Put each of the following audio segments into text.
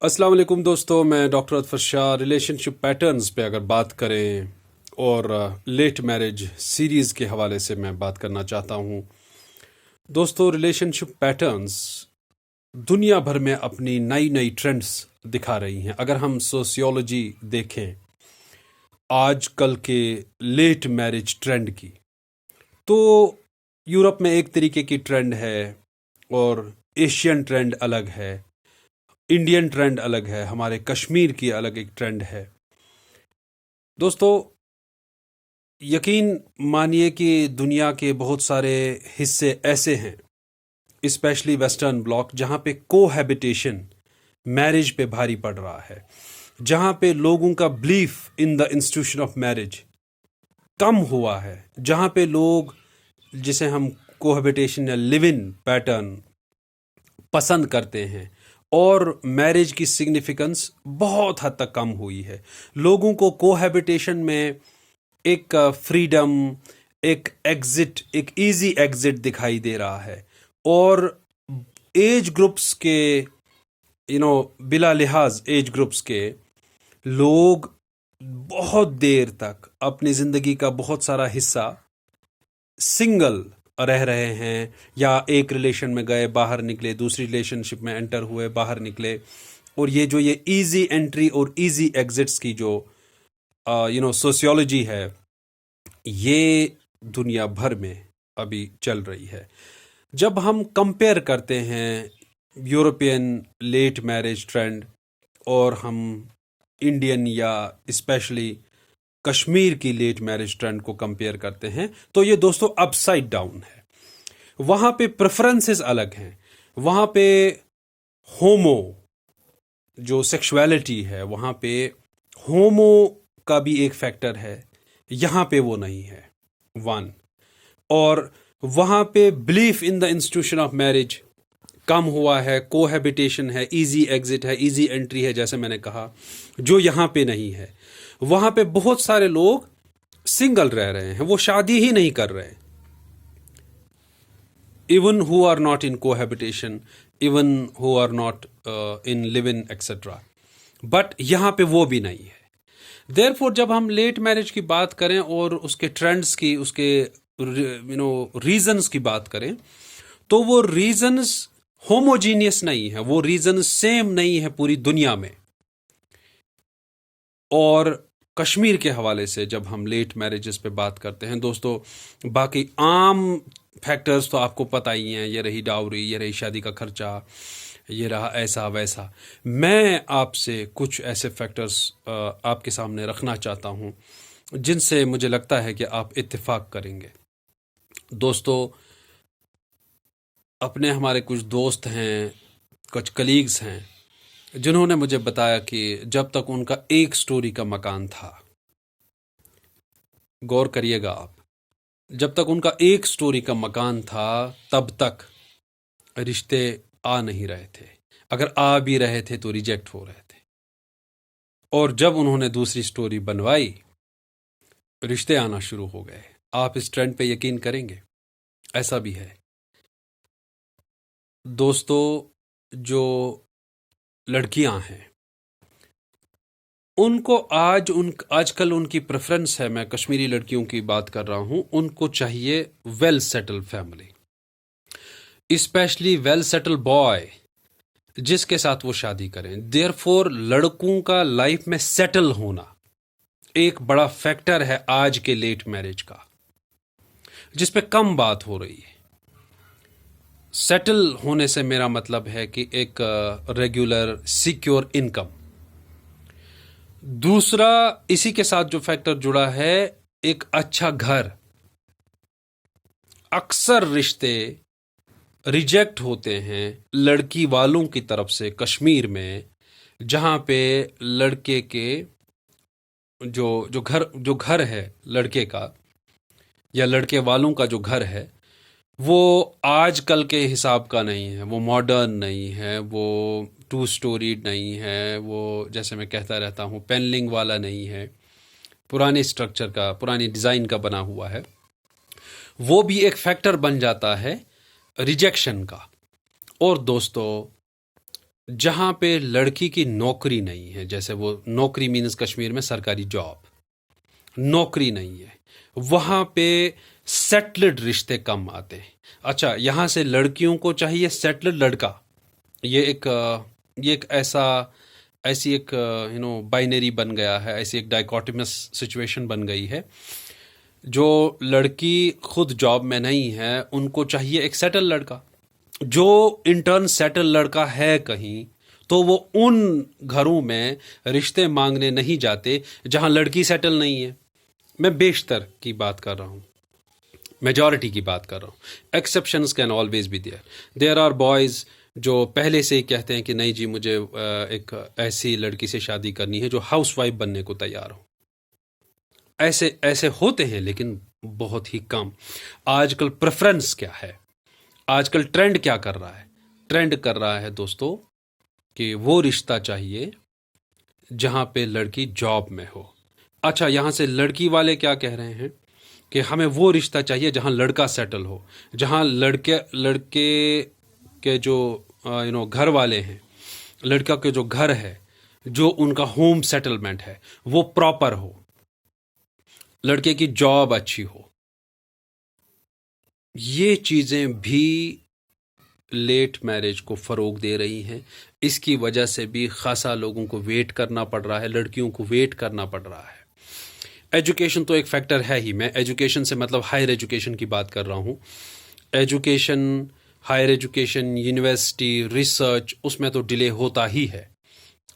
अस्सलाम वालेकुम दोस्तों, मैं डॉक्टर अतफर शाह। रिलेशनशिप पैटर्न्स पे अगर बात करें और लेट मैरिज सीरीज़ के हवाले से मैं बात करना चाहता हूँ। दोस्तों, रिलेशनशिप पैटर्न्स दुनिया भर में अपनी नई नई ट्रेंड्स दिखा रही हैं। अगर हम सोशियोलॉजी देखें आजकल के लेट मैरिज ट्रेंड की, तो यूरोप में एक तरीके की ट्रेंड है और एशियन ट्रेंड अलग है, इंडियन ट्रेंड अलग है, हमारे कश्मीर की अलग एक ट्रेंड है। दोस्तों, यकीन मानिए कि दुनिया के बहुत सारे हिस्से ऐसे हैं, स्पेशली वेस्टर्न ब्लॉक, जहाँ पे कोहैबिटेशन मैरिज पे भारी पड़ रहा है, जहाँ पे लोगों का belief in the institution of marriage कम हुआ है, जहाँ पे लोग जिसे हम कोहैबिटेशन या लिव इन पैटर्न पसंद करते हैं और मैरिज की सिग्निफिकेंस बहुत हद तक कम हुई है। लोगों को कोहैबिटेशन में एक फ्रीडम, एक एग्जिट, एक इजी एग्जिट दिखाई दे रहा है और एज ग्रुप्स के बिला लिहाज एज ग्रुप्स के लोग बहुत देर तक अपनी जिंदगी का बहुत सारा हिस्सा सिंगल रह रहे हैं, या एक रिलेशन में गए, बाहर निकले, दूसरी रिलेशनशिप में एंटर हुए, बाहर निकले। और ये इजी एंट्री और इजी एग्जिट्स की जो सोशियोलॉजी है, ये दुनिया भर में अभी चल रही है। जब हम कंपेयर करते हैं यूरोपियन लेट मैरिज ट्रेंड और हम इंडियन या स्पेशली कश्मीर की लेट मैरिज ट्रेंड को कंपेयर करते हैं, तो ये दोस्तों अपसाइड डाउन है। वहां पे प्रेफरेंसेस अलग हैं। वहां पे होमो जो सेक्सुअलिटी है, वहां पे होमो का भी एक फैक्टर है, यहां पे वो नहीं है। वन, और वहां पे belief in the institution of marriage कम हुआ है, कोहैबिटेशन है, इजी एग्जिट है, इजी एंट्री है, जैसे मैंने कहा, जो यहां पे नहीं है। वहां पे बहुत सारे लोग सिंगल रह रहे हैं, वो शादी ही नहीं कर रहे, even who are not in cohabitation, even who are not in live in etcetera, but यहां पे वो भी नहीं है। देयरफॉर जब हम लेट मैरिज की बात करें और उसके ट्रेंड्स की, उसके रीजंस की बात करें, तो वो रीजंस होमोजीनियस नहीं है, वो रीजन सेम नहीं है पूरी दुनिया में। और कश्मीर के हवाले से जब हम लेट मैरिजेस पे बात करते हैं दोस्तों, बाकी आम फैक्टर्स तो आपको पता ही हैं, ये रही डाउरी, ये रही शादी का खर्चा, ये रहा ऐसा वैसा। मैं आपसे कुछ ऐसे फैक्टर्स आपके सामने रखना चाहता हूं जिनसे मुझे लगता है कि आप इत्तेफाक करेंगे। दोस्तों, अपने हमारे कुछ दोस्त हैं, कुछ कलीग्स हैं, जिन्होंने मुझे बताया कि जब तक उनका एक स्टोरी का मकान था, गौर करिएगा आप, जब तक उनका एक स्टोरी का मकान था तब तक रिश्ते आ नहीं रहे थे। अगर आ भी रहे थे तो रिजेक्ट हो रहे थे। और जब उन्होंने दूसरी स्टोरी बनवाई, रिश्ते आना शुरू हो गए। आप इस ट्रेंड पे यकीन करेंगे, ऐसा भी है। दोस्तों, जो लड़कियां हैं, उनको आजकल उनकी प्रेफरेंस है, मैं कश्मीरी लड़कियों की बात कर रहा हूं, उनको चाहिए well settled family, specially well settled boy जिसके साथ वो शादी करें। देयरफॉर लड़कों का लाइफ में सेटल होना एक बड़ा फैक्टर है आज के लेट मैरिज का, जिस पे कम बात हो रही है। सेटल होने से मेरा मतलब है कि एक रेगुलर सिक्योर इनकम। दूसरा, इसी के साथ जो फैक्टर जुड़ा है, एक अच्छा घर। अक्सर रिश्ते रिजेक्ट होते हैं लड़की वालों की तरफ से कश्मीर में, जहां पे लड़के के जो घर है लड़के का या लड़के वालों का जो घर है, वो आजकल के हिसाब का नहीं है, वो मॉडर्न नहीं है, वो टू स्टोरीड नहीं है, वो जैसे मैं कहता रहता हूँ पेनलिंग वाला नहीं है, पुराने स्ट्रक्चर का, पुरानी डिज़ाइन का बना हुआ है। वो भी एक फैक्टर बन जाता है रिजेक्शन का। और दोस्तों, जहाँ पे लड़की की नौकरी नहीं है, जैसे वो नौकरी मीन्स कश्मीर में सरकारी जॉब, नौकरी नहीं है, वहाँ पे सेटल्ड रिश्ते कम आते हैं। अच्छा, यहाँ से लड़कियों को चाहिए सेटल्ड लड़का। ये एक ऐसी एक बाइनरी बन गया है, ऐसी एक डाइकोटमस सिचुएशन बन गई है। जो लड़की खुद जॉब में नहीं है, उनको चाहिए एक सेटल लड़का। जो इंटर्न सेटल लड़का है कहीं, तो वो उन घरों में रिश्ते मांगने नहीं जाते जहां लड़की सेटल नहीं है। मैं बेशतर की बात कर रहा हूं, मेजॉरिटी की बात कर रहा हूं। Exceptions can always be there are boys जो पहले से ही कहते हैं कि नहीं जी, मुझे एक ऐसी लड़की से शादी करनी है जो हाउसवाइफ बनने को तैयार हो। ऐसे ऐसे होते हैं, लेकिन बहुत ही कम। आजकल प्रेफरेंस क्या है, आजकल ट्रेंड क्या कर रहा है? ट्रेंड कर रहा है दोस्तों कि वो रिश्ता चाहिए जहां पे लड़की जॉब में हो। अच्छा, यहां से लड़की वाले क्या कह रहे हैं कि हमें वो रिश्ता चाहिए जहां लड़का सेटल हो, जहां लड़के लड़के के जो घर वाले हैं, लड़का के जो घर है, जो उनका होम सेटलमेंट है, वो प्रॉपर हो, लड़के की जॉब अच्छी हो। ये चीजें भी लेट मैरिज को फरोग दे रही हैं। इसकी वजह से भी खासा लोगों को वेट करना पड़ रहा है, लड़कियों को वेट करना पड़ रहा है। एजुकेशन तो एक फैक्टर है ही। मैं एजुकेशन से मतलब हायर एजुकेशन की बात कर रहा हूँ। Education, higher education, university, research, उसमें तो डिले होता ही है।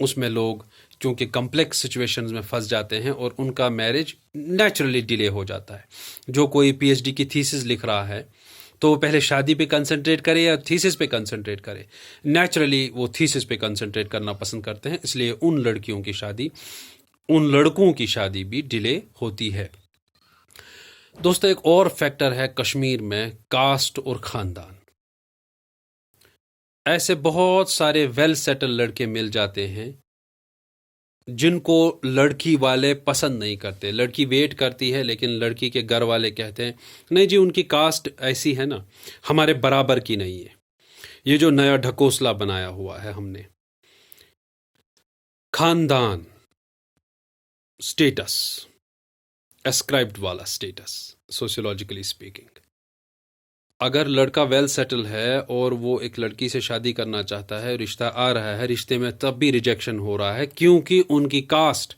उसमें लोग क्योंकि कम्प्लेक्स सिचुएशंस में फंस जाते हैं और उनका मैरिज नेचुरली डिले हो जाता है। जो कोई पीएचडी की थीसिस लिख रहा है, तो वो पहले शादी पे कंसंट्रेट करे या थीसिस पे कंसंट्रेट करे? नेचुरली वो थीसिस पे कंसंट्रेट करना पसंद करते हैं। इसलिए उन लड़कियों की शादी, उन लड़कों की शादी भी डिले होती है। दोस्तों, एक और फैक्टर है कश्मीर में, कास्ट और खानदान। ऐसे बहुत सारे वेल सेटल लड़के मिल जाते हैं जिनको लड़की वाले पसंद नहीं करते। लड़की वेट करती है, लेकिन लड़की के घर वाले कहते हैं नहीं जी, उनकी कास्ट ऐसी है ना, हमारे बराबर की नहीं है। ये जो नया ढकोसला बनाया हुआ है हमने, खानदान स्टेटस, एस्क्राइब्ड वाला स्टेटस, सोशियोलॉजिकली स्पीकिंग। अगर लड़का वेल सेटल है और वो एक लड़की से शादी करना चाहता है, रिश्ता आ रहा है, रिश्ते में तब भी रिजेक्शन हो रहा है क्योंकि उनकी कास्ट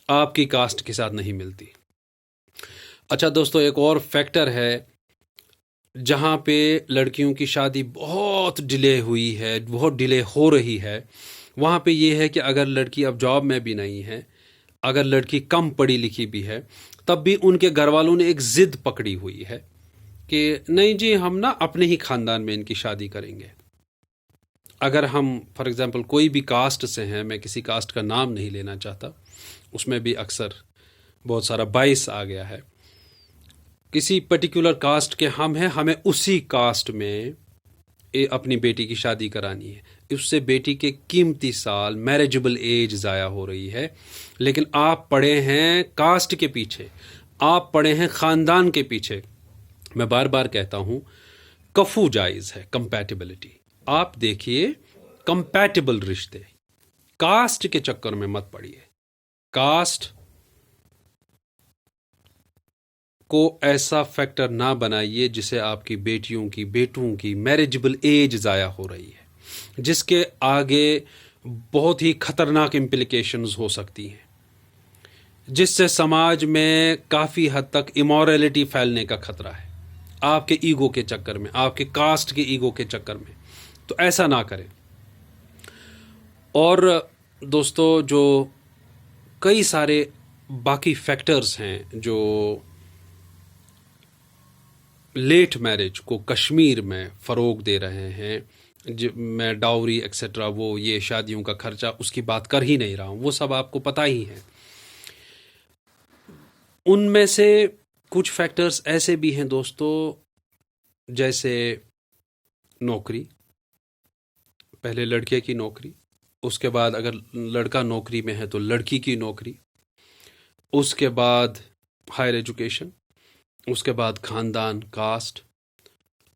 आपकी कास्ट के साथ नहीं मिलती। अच्छा दोस्तों, एक और फैक्टर है जहाँ पे लड़कियों की शादी बहुत डिले हुई है, बहुत डिले हो रही है। वहाँ पे ये है कि अगर लड़की अब जॉब में भी नहीं है, अगर लड़की कम पढ़ी लिखी भी है, तब भी उनके घर वालों ने एक जिद पकड़ी हुई है कि नहीं जी, हम ना अपने ही खानदान में इनकी शादी करेंगे। अगर हम फॉर एग्जांपल कोई भी कास्ट से हैं, मैं किसी कास्ट का नाम नहीं लेना चाहता, उसमें भी अक्सर बहुत सारा बाइस आ गया है। किसी पर्टिकुलर कास्ट के हम हैं, हमें उसी कास्ट में अपनी बेटी की शादी करानी है। उससे बेटी के कीमती साल, मैरिजेबल एज ज़ाया हो रही है। लेकिन आप पड़े हैं कास्ट के पीछे, आप पड़े हैं ख़ानदान के पीछे। मैं बार बार कहता हूं, कफू जायज़ है, कंपैटिबिलिटी। आप देखिए कंपैटिबल रिश्ते, कास्ट के चक्कर में मत पड़िए। कास्ट को ऐसा फैक्टर ना बनाइए जिसे आपकी बेटियों की, बेटों की मैरिजेबल एज ज़ाया हो रही है, जिसके आगे बहुत ही खतरनाक इम्प्लिकेशंस हो सकती हैं, जिससे समाज में काफ़ी हद तक इमोरलिटी फैलने का खतरा है, आपके ईगो के चक्कर में, आपके कास्ट के ईगो के चक्कर में। तो ऐसा ना करें। और दोस्तों, जो कई सारे बाकी फैक्टर्स हैं जो लेट मैरिज को कश्मीर में फ़रोग दे रहे हैं, मैं डाउरी एक्सेट्रा, वो ये शादियों का खर्चा, उसकी बात कर ही नहीं रहा हूँ, वो सब आपको पता ही है। उनमें से कुछ फैक्टर्स ऐसे भी हैं दोस्तों, जैसे नौकरी। पहले लड़के की नौकरी, उसके बाद अगर लड़का नौकरी में है तो लड़की की नौकरी, उसके बाद हायर एजुकेशन, उसके बाद ख़ानदान, कास्ट,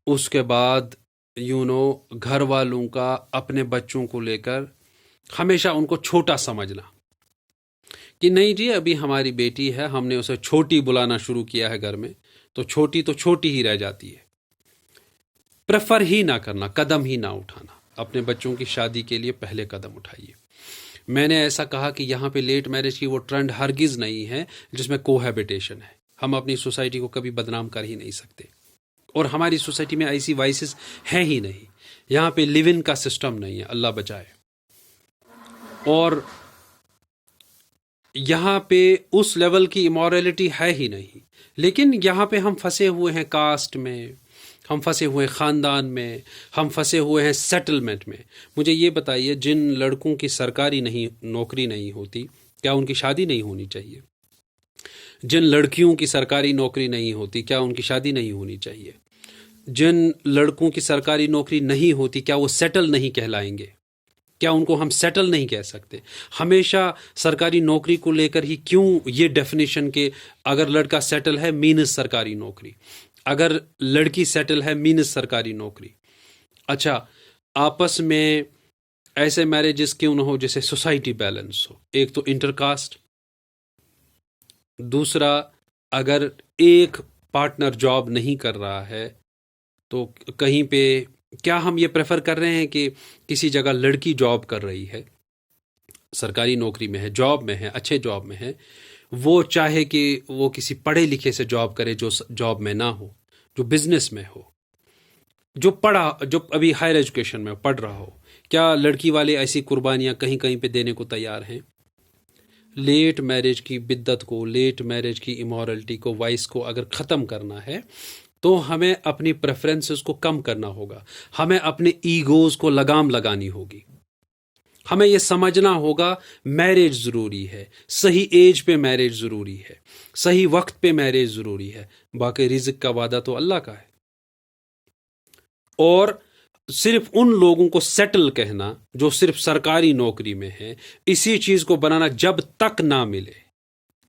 उसके बाद घर वालों का अपने बच्चों को लेकर हमेशा उनको छोटा समझना कि नहीं जी अभी हमारी बेटी है, हमने उसे छोटी बुलाना शुरू किया है घर में, तो छोटी ही रह जाती है। प्रेफर ही ना करना, कदम ही ना उठाना। अपने बच्चों की शादी के लिए पहले कदम उठाइए। मैंने ऐसा कहा कि यहाँ पे लेट मैरिज की वो ट्रेंड हरगिज नहीं है जिसमें कोहैबिटेशन है। हम अपनी सोसाइटी को कभी बदनाम कर ही नहीं सकते, और हमारी सोसाइटी में ऐसी वाइसेस हैं ही नहीं। यहाँ पे लिव इन का सिस्टम नहीं है, अल्लाह बचाए। और यहाँ पे उस लेवल की इमोरलिटी है ही नहीं। लेकिन यहाँ पे हम फंसे हुए हैं कास्ट में, हम फंसे हुए हैं ख़ानदान में, हम फंसे हुए हैं सेटलमेंट में। मुझे ये बताइए, जिन लड़कों की सरकारी नौकरी नहीं होती, क्या उनकी शादी नहीं होनी चाहिए? जिन लड़कियों की सरकारी नौकरी नहीं होती, क्या उनकी शादी नहीं होनी चाहिए? जिन लड़कों की सरकारी नौकरी नहीं होती, क्या वो सेटल नहीं कहलाएंगे? क्या उनको हम सेटल नहीं कह सकते? हमेशा सरकारी नौकरी को लेकर ही क्यों ये डेफिनेशन के अगर लड़का सेटल है मीन्स सरकारी नौकरी, अगर लड़की सेटल है मीन्स सरकारी नौकरी? अच्छा, आपस में ऐसे मैरिजेस क्यों ना हो जैसे सोसाइटी बैलेंस हो? एक तो इंटरकास्ट, दूसरा अगर एक पार्टनर जॉब नहीं कर रहा है तो कहीं पे क्या हम ये प्रेफर कर रहे हैं कि किसी जगह लड़की जॉब कर रही है, सरकारी नौकरी में है, जॉब में है, अच्छे जॉब में है, वो चाहे कि वो किसी पढ़े लिखे से जॉब करे जो जॉब में ना हो, जो बिजनेस में हो, जो अभी हायर एजुकेशन में पढ़ रहा हो? क्या लड़की वाले ऐसी कुर्बानियां कहीं कहीं पे देने को तैयार हैं? लेट मैरिज की बिद्दत को, लेट मैरिज की इमोरलिटी को, वाइस को अगर ख़त्म करना है तो हमें अपनी प्रेफरेंसेस को कम करना होगा। हमें अपने ईगोज़ को लगाम लगानी होगी। हमें यह समझना होगा मैरिज ज़रूरी है, सही एज पे मैरिज ज़रूरी है, सही वक्त पे मैरिज ज़रूरी है। बाकी रिज़्क का वादा तो अल्लाह का है। और सिर्फ उन लोगों को सेटल कहना जो सिर्फ सरकारी नौकरी में है, इसी चीज़ को बनाना जब तक ना मिले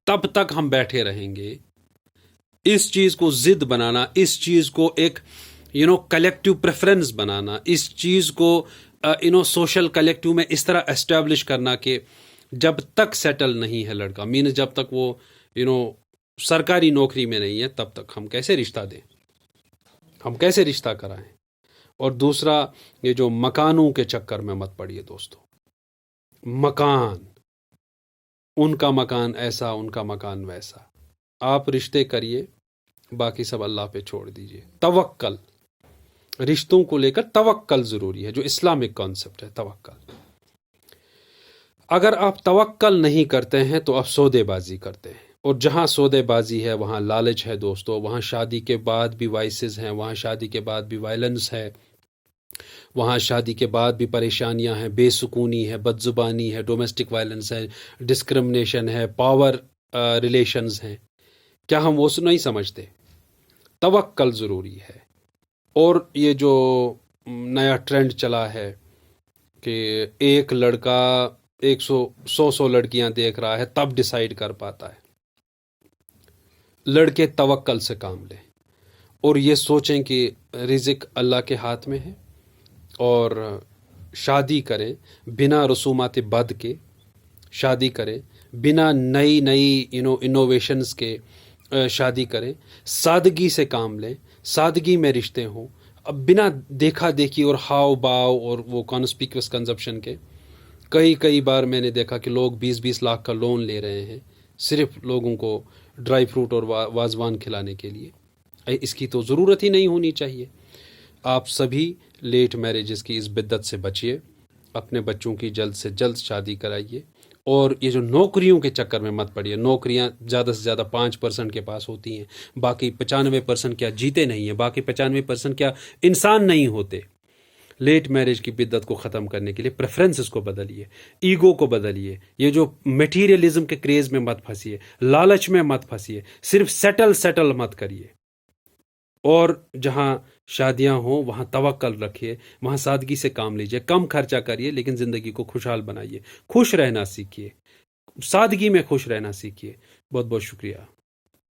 तब तक हम बैठे रहेंगे। इस चीज़ को जिद बनाना, इस चीज़ को एक कलेक्टिव प्रेफरेंस बनाना, इस चीज़ को सोशल कलेक्टिव में इस तरह एस्टेब्लिश करना कि जब तक सेटल नहीं है लड़का, मीन जब तक वो सरकारी नौकरी में नहीं है, तब तक हम कैसे रिश्ता दें, हम कैसे रिश्ता कराएं? और दूसरा, ये जो मकानों के चक्कर में मत पड़िए दोस्तों। मकान, उनका मकान ऐसा, उनका मकान वैसा। आप रिश्ते करिए, बाकी सब अल्लाह पे छोड़ दीजिए। तवक्कल, रिश्तों को लेकर तवक्कल ज़रूरी है, जो इस्लामिक कॉन्सेप्ट है तवक्कल। अगर आप तवक्कल नहीं करते हैं तो आप सौदेबाजी करते हैं, और जहाँ सौदेबाजी है वहाँ लालच है दोस्तों, वहाँ शादी के बाद भी वाइसेस हैं, वहाँ शादी के बाद भी वायलेंस है, वहाँ शादी के बाद भी परेशानियाँ हैं, बेसुकूनी है, बदजुबानी है, डोमेस्टिक वायलेंस है, डिस्क्रिमिनेशन है, पावर रिलेशंस हैं। क्या हम वो नहीं समझते? तवक्कल ज़रूरी है। और ये जो नया ट्रेंड चला है कि एक लड़का 100 लड़कियां देख रहा है तब डिसाइड कर पाता है, लड़के तवक्कल से काम लें और ये सोचें कि रिज़्क अल्लाह के हाथ में है, और शादी करें बिना रसूमात बद के, शादी करें बिना नई इनोवेशंस के, शादी करें, सादगी से काम लें, सादगी में रिश्ते हों, अब बिना देखा देखी और हाव भाव और वो कॉन्स्पिक्यूअस कंजप्शन के। कई बार मैंने देखा कि लोग 20-20 लाख का लोन ले रहे हैं सिर्फ लोगों को ड्राई फ्रूट और वाजवान खिलाने के लिए। इसकी तो ज़रूरत ही नहीं होनी चाहिए। आप सभी लेट मैरिजेस की इस बिद्दत से बचिए, अपने बच्चों की जल्द से जल्द शादी कराइए, और ये जो नौकरियों के चक्कर में मत पड़िए। नौकरियां ज़्यादा से ज़्यादा 5% के पास होती हैं, बाकी 95% क्या जीते नहीं हैं, बाकी 95% क्या इंसान नहीं होते। लेट मैरिज की बिद्दत को ख़त्म करने के लिए प्रेफरेंसेस को बदलिए, ईगो को बदलिए, ये जो मटेरियलिज्म के क्रेज़ में मत फंसिए, लालच में मत फंसिए, सिर्फ सेटल मत करिए। और जहाँ शादियाँ हों वहाँ तवक्कल रखिए, वहाँ सादगी से काम लीजिए, कम खर्चा करिए, लेकिन ज़िंदगी को खुशहाल बनाइए, खुश रहना सीखिए, सादगी में खुश रहना सीखिए। बहुत बहुत शुक्रिया।